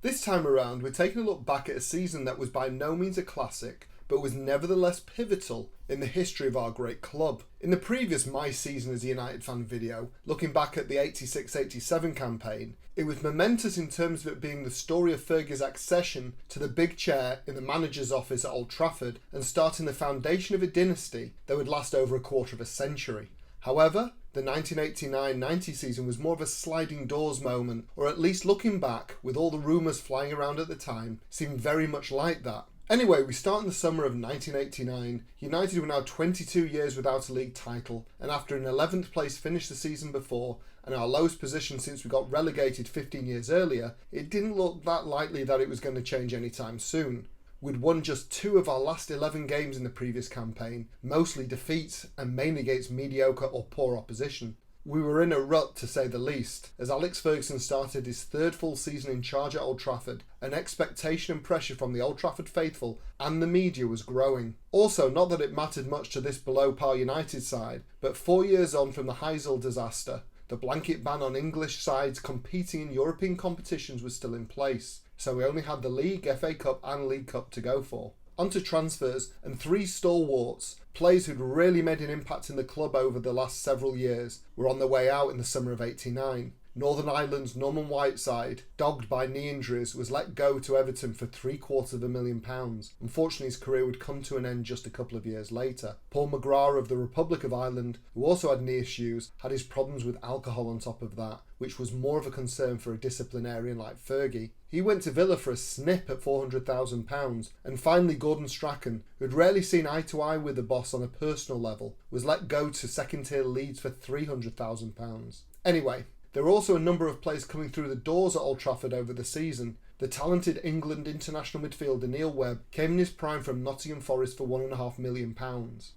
This time around, we're taking a look back at a season that was by no means a classic, but was nevertheless pivotal in the history of our great club. In the previous My Season as a United Fan video, looking back at the 86-87 campaign, it was momentous in terms of it being the story of Fergie's accession to the big chair in the manager's office at Old Trafford and starting the foundation of a dynasty that would last over a quarter of a century. However, the 1989-90 season was more of a sliding doors moment, or at least looking back, with all the rumours flying around at the time, seemed very much like that. Anyway, we start in the summer of 1989. United were now 22 years without a league title, and after an 11th place finish the season before, and our lowest position since we got relegated 15 years earlier, it didn't look that likely that it was going to change anytime soon. We'd won just 2 of our last 11 games in the previous campaign, mostly defeats and mainly against mediocre or poor opposition. We were in a rut, to say the least, as Alex Ferguson started his 3rd full season in charge at Old Trafford, and expectation and pressure from the Old Trafford faithful and the media was growing. Also, not that it mattered much to this below-par United side, but 4 years on from the Heysel disaster, the blanket ban on English sides competing in European competitions was still in place, so we only had the League, FA Cup and League Cup to go for. Onto transfers, and 3 stalwarts, players who'd really made an impact in the club over the last several years, were on their way out in the summer of '89. Northern Ireland's Norman Whiteside, dogged by knee injuries, was let go to Everton for £750,000. Unfortunately, his career would come to an end just a couple of years later. Paul McGrath of the Republic of Ireland, who also had knee issues, had his problems with alcohol on top of that, which was more of a concern for a disciplinarian like Fergie. He went to Villa for a snip at £400,000, and finally Gordon Strachan, who had rarely seen eye to eye with the boss on a personal level, was let go to second-tier Leeds for £300,000. Anyway, there were also a number of players coming through the doors at Old Trafford over the season. The talented England international midfielder Neil Webb came in his prime from Nottingham Forest for £1.5 million.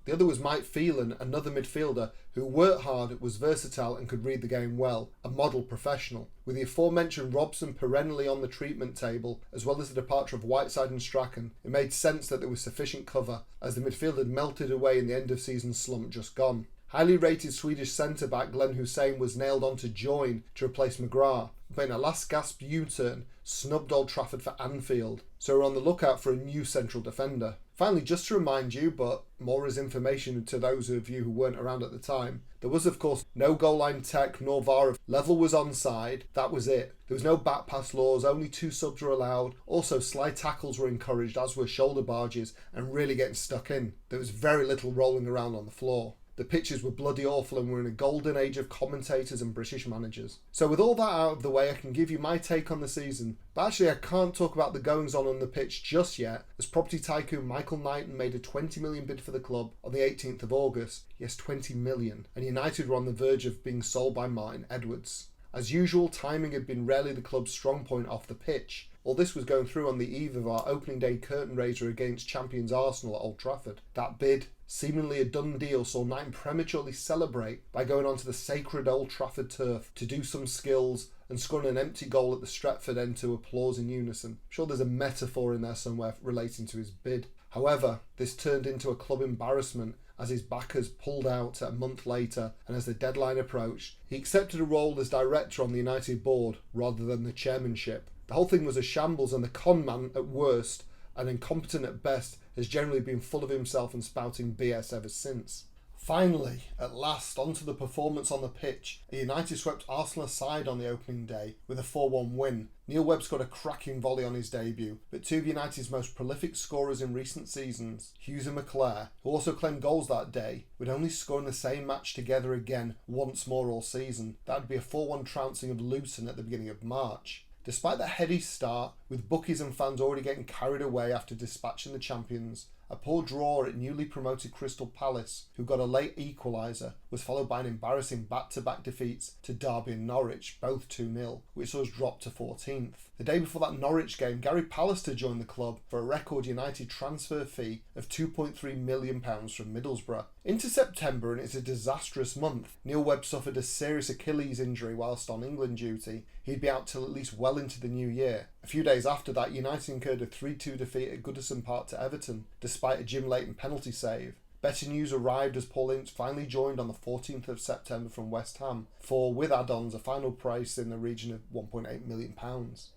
The other was Mike Phelan, another midfielder who worked hard, was versatile and could read the game well, a model professional. With the aforementioned Robson perennially on the treatment table, as well as the departure of Whiteside and Strachan, it made sense that there was sufficient cover, as the midfield had melted away in the end-of-season slump just gone. Highly rated Swedish centre-back Glenn Hussein was nailed on to join to replace McGrath, but in a last-gasp U-turn, snubbed Old Trafford for Anfield, so we're on the lookout for a new central defender. Finally, just to remind you, but more as information to those of you who weren't around at the time, there was of course no goal line tech nor VAR. Level was onside, that was it. There was no back pass laws, only 2 subs were allowed. Also, slide tackles were encouraged, as were shoulder barges, and really getting stuck in. There was very little rolling around on the floor. The pitches were bloody awful, and we're in a golden age of commentators and British managers. So with all that out of the way, I can give you my take on the season. But actually I can't talk about the goings on the pitch just yet, as property tycoon Michael Knighton made a $20 million bid for the club on the 18th of August. Yes, $20 million. And United were on the verge of being sold by Martin Edwards. As usual, timing had been rarely the club's strong point off the pitch. All this was going through on the eve of our opening day curtain raiser against champions Arsenal at Old Trafford. That bid, seemingly a done deal, saw Knighton prematurely celebrate by going onto the sacred Old Trafford turf to do some skills and scoring an empty goal at the Stretford end to applause in unison. I'm sure there's a metaphor in there somewhere relating to his bid. However, this turned into a club embarrassment as his backers pulled out a month later, and as the deadline approached, he accepted a role as director on the United board rather than the chairmanship. The whole thing was a shambles, and the con man at worst and incompetent at best has generally been full of himself and spouting BS ever since. Finally, at last, onto the performance on the pitch. United swept Arsenal aside on the opening day with a 4-1 win. Neil Webb scored a cracking volley on his debut, but 2 of United's most prolific scorers in recent seasons, Hughes and McClare, who also claimed goals that day, would only score in the same match together again once more all season. That would be a 4-1 trouncing of Luton at the beginning of March. Despite that heady start, with bookies and fans already getting carried away after dispatching the champions, a poor draw at newly promoted Crystal Palace, who got a late equaliser, was followed by an embarrassing back-to-back defeats to Derby and Norwich, both 2-0, which saw us drop to 14th. The day before that Norwich game, Gary Pallister joined the club for a record United transfer fee of £2.3 million from Middlesbrough. Into September, and it's a disastrous month. Neil Webb suffered a serious Achilles injury whilst on England duty. He'd be out till at least well into the new year. A few days after that, United incurred a 3-2 defeat at Goodison Park to Everton, despite a Jim Leighton penalty save. Better news arrived as Paul Ince finally joined on the 14th of September from West Ham for, with add-ons, a final price in the region of £1.8 million,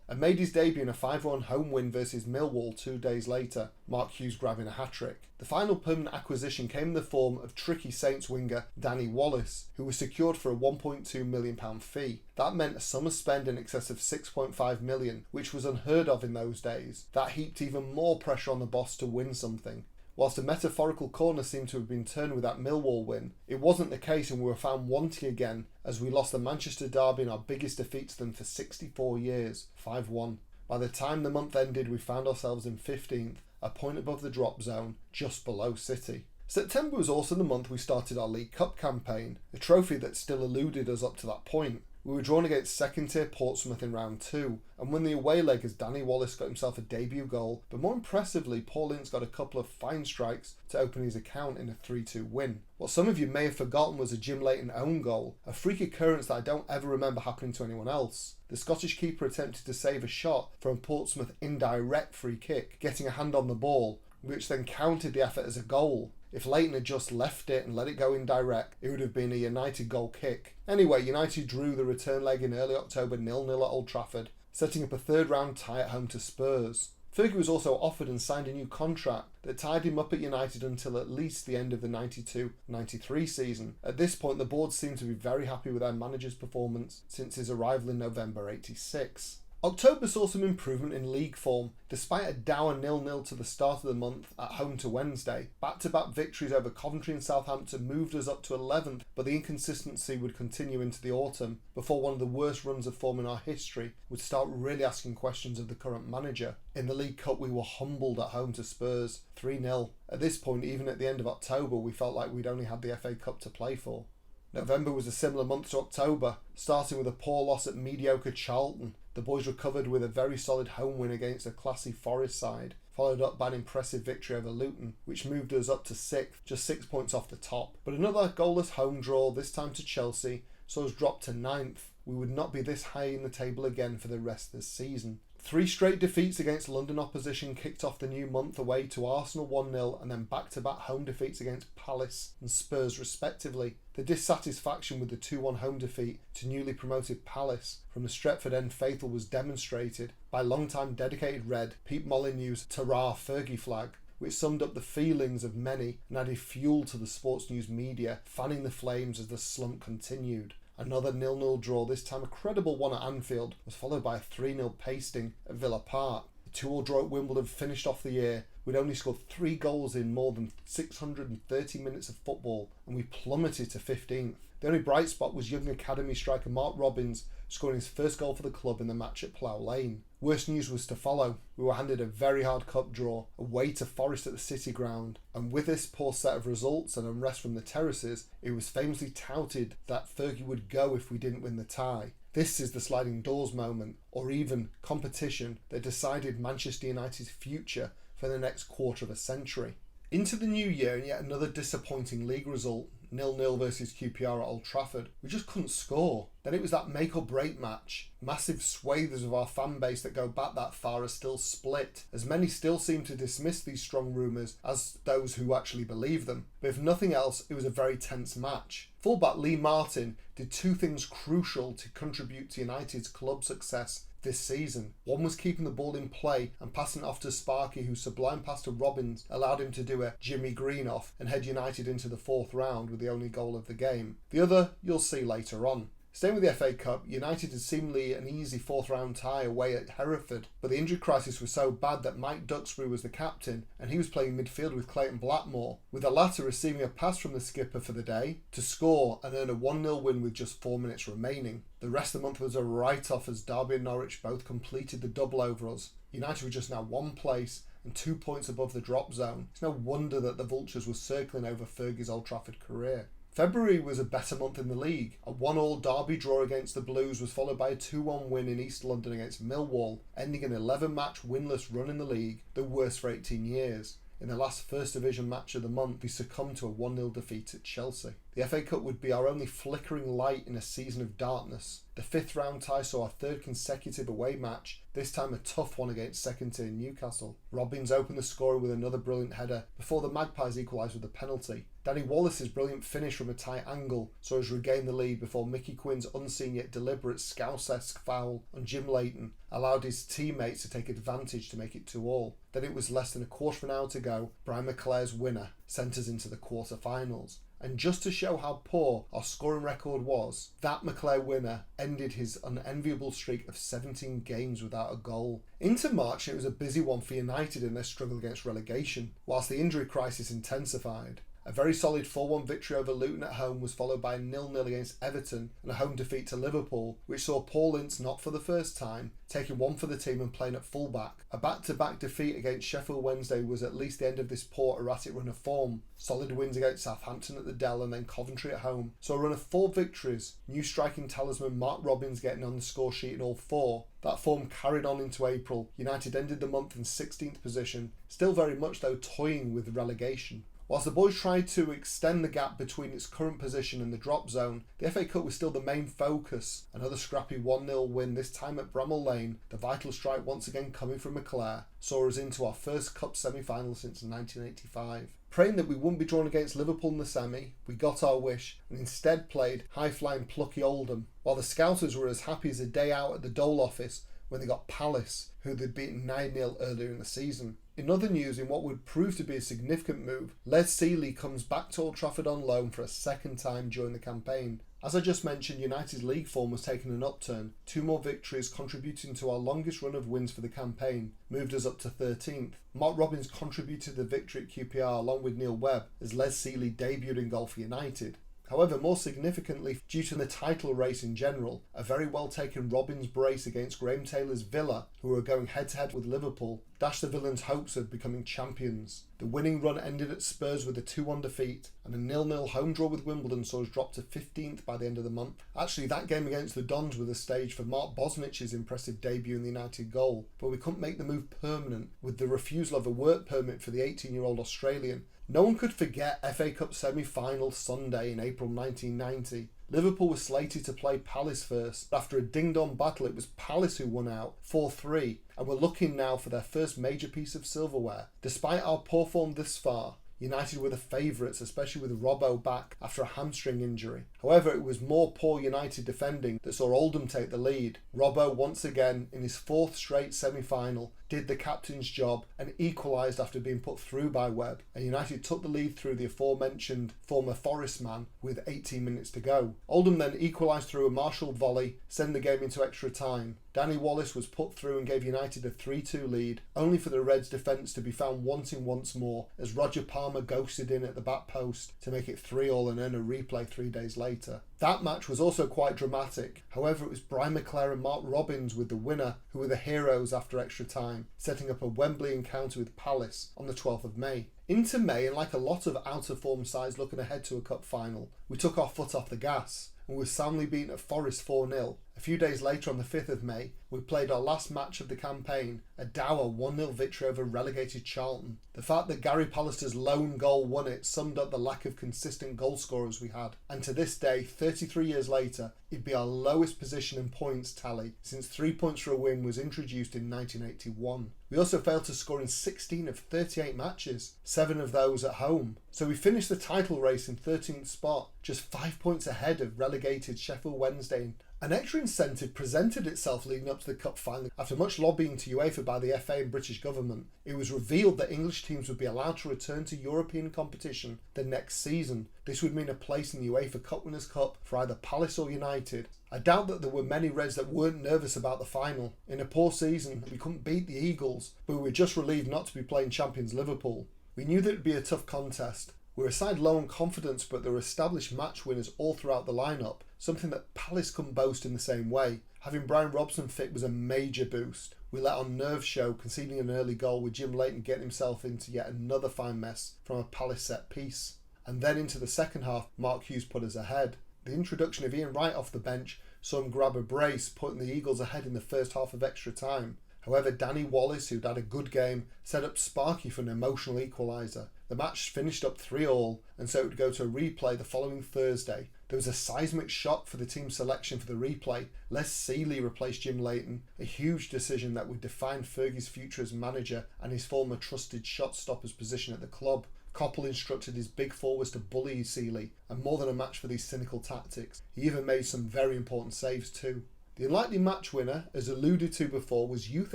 and made his debut in a 5-1 home win versus Millwall 2 days later, Mark Hughes grabbing a hat-trick. The final permanent acquisition came in the form of tricky Saints winger Danny Wallace, who was secured for a £1.2 million fee. That meant a summer spend in excess of £6.5 million, which was unheard of in those days. That heaped even more pressure on the boss to win something. Whilst a metaphorical corner seemed to have been turned with that Millwall win, it wasn't the case, and we were found wanting again as we lost the Manchester derby in our biggest defeat to them for 64 years, 5-1. By the time the month ended, we found ourselves in 15th, a point above the drop zone, just below City. September was also the month we started our League Cup campaign, a trophy that still eluded us up to that point. We were drawn against second-tier Portsmouth in round 2, and won the away leg as Danny Wallace got himself a debut goal, but more impressively, Paul Ince got a couple of fine strikes to open his account in a 3-2 win. What some of you may have forgotten was a Jim Leighton own goal, a freak occurrence that I don't ever remember happening to anyone else. The Scottish keeper attempted to save a shot from a Portsmouth indirect free kick, getting a hand on the ball, which then counted the effort as a goal. If Leighton had just left it and let it go indirect, it would have been a United goal kick. Anyway, United drew the return leg in early October 0-0 at Old Trafford, setting up a third round tie at home to Spurs. Fergie was also offered and signed a new contract that tied him up at United until at least the end of the 92-93 season. At this point, the board seemed to be very happy with their manager's performance since his arrival in November '86. October saw some improvement in league form. Despite a dour 0-0 to the start of the month at home to Wednesday, back-to-back victories over Coventry and Southampton moved us up to 11th, but the inconsistency would continue into the autumn before one of the worst runs of form in our history would start really asking questions of the current manager. In the League Cup, we were humbled at home to Spurs, 3-0. At this point, even at the end of October, we felt like we'd only had the FA Cup to play for. November was a similar month to October, starting with a poor loss at mediocre Charlton. The boys recovered with a very solid home win against a classy Forest side, followed up by an impressive victory over Luton, which moved us up to 6th, just 6 points off the top. But another goalless home draw, this time to Chelsea, saw us drop to 9th. We would not be this high in the table again for the rest of the season. 3 straight defeats against London opposition kicked off the new month away to Arsenal 1-0 and then back-to-back home defeats against Palace and Spurs respectively. The dissatisfaction with the 2-1 home defeat to newly promoted Palace from the Stretford End faithful was demonstrated by long-time dedicated Red Pete Molyneux's "Tara Fergie" flag, which summed up the feelings of many and added fuel to the sports news media, fanning the flames as the slump continued. Another 0-0 draw, this time a credible one at Anfield, was followed by a 3-0 pasting at Villa Park. The 2-2 draw at Wimbledon finished off the year. We'd only scored 3 goals in more than 630 minutes of football, and we plummeted to 15th. The only bright spot was young academy striker Mark Robins scoring his first goal for the club in the match at Plough Lane. Worse news was to follow. We were handed a very hard cup draw, away to Forest at the City Ground, and with this poor set of results and unrest from the terraces, it was famously touted that Fergie would go if we didn't win the tie. This is the sliding doors moment, or even competition that decided Manchester United's future for the next quarter of a century. Into the new year, and yet another disappointing league result, 0-0 versus QPR at Old Trafford. We just couldn't score. Then it was that make or break match. Massive swathes of our fan base that go back that far are still split, as many still seem to dismiss these strong rumours as those who actually believe them. But if nothing else, it was a very tense match. Fullback Lee Martin did 2 things crucial to contribute to United's club success this season. One was keeping the ball in play and passing it off to Sparky, whose sublime pass to Robins allowed him to do a Jimmy Green off and head United into the 4th round with the only goal of the game. The other you'll see later on. Staying with the FA Cup, United had seemingly an easy 4th round tie away at Hereford, but the injury crisis was so bad that Mike Duxbury was the captain and he was playing midfield with Clayton Blackmore, with the latter receiving a pass from the skipper for the day to score and earn a 1-0 win with just 4 minutes remaining. The rest of the month was a write-off as Derby and Norwich both completed the double over us. United were just now 1 place and 2 points above the drop zone. It's no wonder that the vultures were circling over Fergie's Old Trafford career. February was a better month in the league. A 1-1 Derby draw against the Blues was followed by a 2-1 win in East London against Millwall, ending an 11-match winless run in the league, the worst for 18 years. In the last First Division match of the month, we succumbed to a 1-0 defeat at Chelsea. the FA Cup would be our only flickering light in a season of darkness. The 5th round tie saw our 3rd consecutive away match, this time a tough one against second-tier Newcastle. Robbins opened the scoring with another brilliant header before the Magpies equalised with a penalty. Danny Wallace's brilliant finish from a tight angle saw us regain the lead before Mickey Quinn's unseen yet deliberate Scouse-esque foul on Jim Leighton allowed his teammates to take advantage to make it 2-2. Then it was less than a quarter of an hour to go. Brian McClare's winner sent us into the quarter-finals. And just to show how poor our scoring record was, that McClare winner ended his unenviable streak of 17 games without a goal. Into March, it was a busy one for United in their struggle against relegation, whilst the injury crisis intensified. A very solid 4-1 victory over Luton at home was followed by a 0-0 against Everton and a home defeat to Liverpool, which saw Paul Ince, not for the first time, taking one for the team and playing at fullback. A back-to-back defeat against Sheffield Wednesday was at least the end of this poor erratic run of form. Solid wins against Southampton at the Dell and then Coventry at home. So a run of 4 victories, new striking talisman Mark Robins getting on the score sheet in all 4. That form carried on into April. United ended the month in 16th position, still very much though toying with relegation. Whilst the boys tried to extend the gap between its current position and the drop zone, the FA Cup was still the main focus. Another scrappy 1-0 win, this time at Bramall Lane, the vital strike once again coming from McClare, saw us into our first Cup semi-final since 1985. Praying that we wouldn't be drawn against Liverpool in the semi, we got our wish and instead played high-flying plucky Oldham, while the Scousers were as happy as a day out at the Dole office when they got Palace, who they'd beaten 9-0 earlier in the season. In other news, in what would prove to be a significant move, Les Sealey comes back to Old Trafford on loan for a second time during the campaign. As I just mentioned, United's league form was taking an upturn. 2 more victories contributing to our longest run of wins for the campaign moved us up to 13th. Mark Robins contributed the victory at QPR along with Neil Webb as Les Sealey debuted in goal for United. However, more significantly, due to the title race in general, a very well taken Robins brace against Graham Taylor's Villa, who were going head to head with Liverpool, dashed the Villains' hopes of becoming champions. The winning run ended at Spurs with a 2-1 defeat, and a 0-0 home draw with Wimbledon saw us drop to 15th by the end of the month. Actually, that game against the Dons was the stage for Mark Bosnich's impressive debut in the United goal, but we couldn't make the move permanent with the refusal of a work permit for the 18-year-old Australian. No one could forget FA Cup semi-final Sunday in April 1990. Liverpool was slated to play Palace first, but after a ding-dong battle it was Palace who won out 4-3 and were looking now for their first major piece of silverware. Despite our poor form this far, United were the favourites, especially with Robbo back after a hamstring injury. However, it was more poor United defending that saw Oldham take the lead. Robbo, once again, in his 4th straight semi-final, did the captain's job and equalised after being put through by Webb. And United took the lead through the aforementioned former Forest man with 18 minutes to go. Oldham then equalised through a Marshall volley, sending the game into extra time. Danny Wallace was put through and gave United a 3-2 lead, only for the Reds' defence to be found wanting once more as Roger Palmer ghosted in at the back post to make it 3-3 and earn a replay 3 days later. That match was also quite dramatic. However, it was Brian McClare and Mark Robins with the winner who were the heroes after extra time, setting up a Wembley encounter with Palace on the 12th of May. Into May, and like a lot of out-of-form sides looking ahead to a cup final, we took our foot off the gas and were soundly beaten at Forest 4-0. A few days later, on the 5th of May, we played our last match of the campaign, a dour 1-0 victory over relegated Charlton. The fact that Gary Pallister's lone goal won it summed up the lack of consistent goal scorers we had, and to this day, 33 years later, it'd be our lowest position in points tally since 3 points for a win was introduced in 1981. We also failed to score in 16 of 38 matches, 7 of those at home. So we finished the title race in 13th spot, just 5 points ahead of relegated Sheffield Wednesday. An extra incentive presented itself leading up to the cup final. After much lobbying to UEFA by the FA and British government, it was revealed that English teams would be allowed to return to European competition the next season. This would mean a place in the UEFA Cup Winners' Cup for either Palace or United. I doubt that there were many Reds that weren't nervous about the final. In a poor season, we couldn't beat the Eagles, but we were just relieved not to be playing champions Liverpool. We knew that it would be a tough contest. We were a side low on confidence, but there were established match winners all throughout the lineup, something that Palace couldn't boast in the same way. Having Brian Robson fit was a major boost. We let our nerves show, conceding an early goal with Jim Leighton getting himself into yet another fine mess from a Palace set piece. And then into the second half, Mark Hughes put us ahead. The introduction of Ian Wright off the bench saw him grab a brace, putting the Eagles ahead in the first half of extra time. However, Danny Wallace, who'd had a good game, set up Sparky for an emotional equaliser. The match finished up 3-3, and so it would go to a replay the following Thursday. There was a seismic shock for the team selection for the replay. Les Sealey replaced Jim Leighton, a huge decision that would define Fergie's future as manager and his former trusted shot-stopper's position at the club. Coppell instructed his big forwards to bully Sealey, and more than a match for these cynical tactics. He even made some very important saves too. The unlikely match winner, as alluded to before, was Youth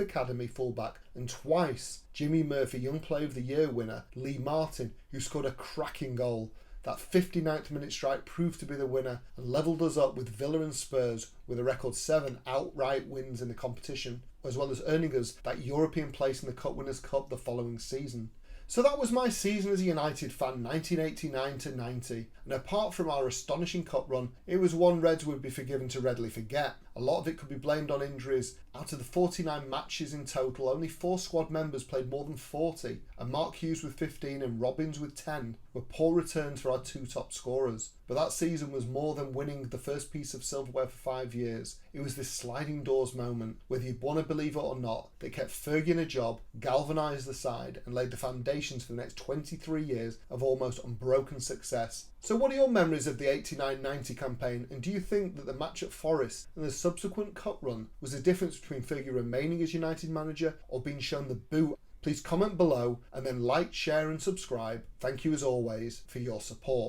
Academy fullback and twice Jimmy Murphy Young Player of the Year winner Lee Martin, who scored a cracking goal. That 59th minute strike proved to be the winner and levelled us up with Villa and Spurs with a record 7 outright wins in the competition, as well as earning us that European place in the Cup Winners' Cup the following season. So that was my season as a United fan, 1989 to 90, and apart from our astonishing cup run, it was one Reds would be forgiven to readily forget. A lot of it could be blamed on injuries. Out of the 49 matches in total, only 4 squad members played more than 40, and Mark Hughes with 15 and Robbins with 10 were poor returns for our 2 top scorers. But that season was more than winning the first piece of silverware for 5 years. It was this sliding doors moment, whether you'd want to believe it or not, that kept Fergie in a job, galvanised the side, and laid the foundations for the next 23 years of almost unbroken success. So what are your memories of the 89-90 campaign, and do you think that the match at Forest and the subsequent cup run was the difference between Fergie remaining as United manager or being shown the boot? Please comment below and then like, share and subscribe. Thank you as always for your support.